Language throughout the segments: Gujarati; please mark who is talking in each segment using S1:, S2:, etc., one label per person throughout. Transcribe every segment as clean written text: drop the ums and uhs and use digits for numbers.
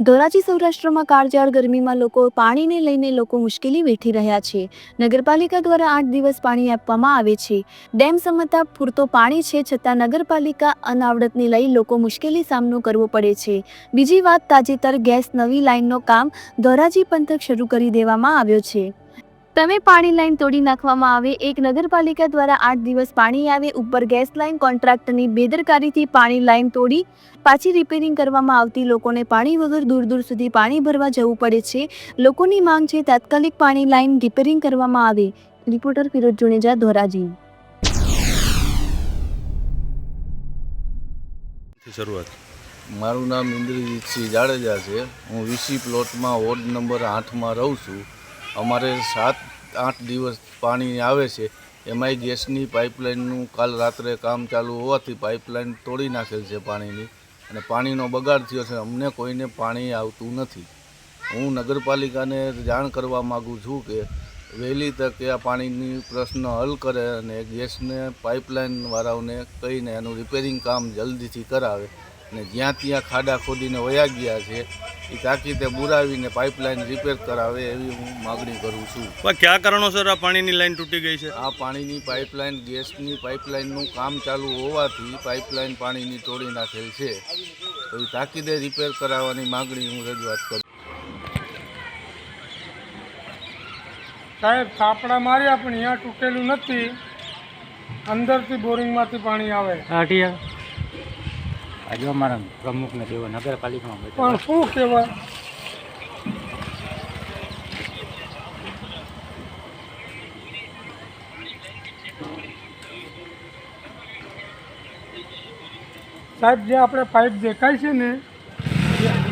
S1: ધોરાજી સૌરાષ્ટ્રમાં કાળઝાળ ગરમીમાં પાણીને લઈને મુશ્કેલી વેઠી રહ્યા છે। નગરપાલિકા દ્વારા 8 દિવસ પાણી આપવામાં આવે છે। ડેમ સમતા પૂરતો પાણી છે છતાં નગરપાલિકા અનાવડતને લઈ મુશ્કેલી સામનો કરવો પડે છે। બીજી વાત, તાજેતર ગેસ નવી લાઇનનો કામ ધોરાજી પંથક શરૂ કરી દેવામાં આવ્યો છે। તમે પાણી લાઈન તોડી નાખવામાં આવે। એક નગરપાલિકા દ્વારા 8 દિવસ પાણી આવે, ઉપર ગેસ લાઈન કોન્ટ્રાક્ટરની બેદરકારીથી પાણી લાઈન તોડી પાછી રિપેરિંગ કરવામાં આવતી। લોકોને પાણી વગર દૂર દૂર સુધી પાણી ભરવા જવું પડે છે। લોકોની માંગ છે તાત્કાલિક પાણી લાઈન રિપેરિંગ કરવામાં આવે। રિપોર્ટર ફિરોજ જુનેજા, ધોરાજી।
S2: શરૂઆત
S3: મારું નામ ઇન્દ્રજીતસિંહ જાડેજા છે। હું વીસી પ્લોટમાં વોર્ડ નંબર 8માં રહું છું। અમારે 7-8 દિવસ પાણી આવે છે, એમાંય ગેસની પાઇપલાઇનનું કાલ રાત્રે કામ ચાલુ હોવાથી પાઇપલાઇન તોડી નાખેલ છે પાણીની, અને પાણીનો બગાડ થયો છે। અમને કોઈને પાણી આવતું નથી। હું નગરપાલિકાને જાણ કરવા માગું છું કે વહેલી તકે આ પાણીની પ્રશ્ન હલ કરે અને ગેસને પાઇપલાઇનવાળાઓને કહીને એનું રિપેરિંગ કામ જલ્દીથી કરાવે, અને જ્યાં ત્યાં ખાડા ખોદીને વયા ગયા છે એ તાકીદે બુરાવીને પાઇપલાઇન રિપેર કરાવે એવી હું માગણી કરું છું।
S2: કયા કારણોસર આ પાણીની લાઈન તૂટી ગઈ છે?
S3: આ પાણીની પાઇપલાઇન, ગેસની પાઇપલાઇનનું કામ ચાલુ હોવાથી પાઇપલાઇન પાણીની તોડી નાખેલ છે, તો એ તાકીદે રિપેર કરાવવાની માગણી હું રજૂઆત કરું।
S4: સાહેબ, થાપડા માર્યા પણ અહીંયા તૂટેલું નથી, અંદરથી બોરિંગમાંથી પાણી આવે।
S5: આજે અમારા પ્રમુખને જેવો નગરપાલિકામાં
S4: પણ શું કહેવાય, સાહેબ જે આપણે પાઇપ દેખાય છે ને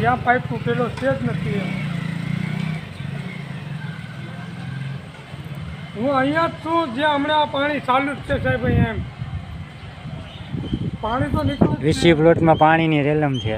S4: ત્યાં પાઇપ તૂટેલો છે જ નથી। હું અહીંયા જ છું જ્યાં હમણાં આ પાણી ચાલુ જ છે સાહેબ। અહીંયા એમ પાણી તો નીકળ્યું જ છે।
S5: વીસી પ્લોટમાં પાણીની રેલમ છે।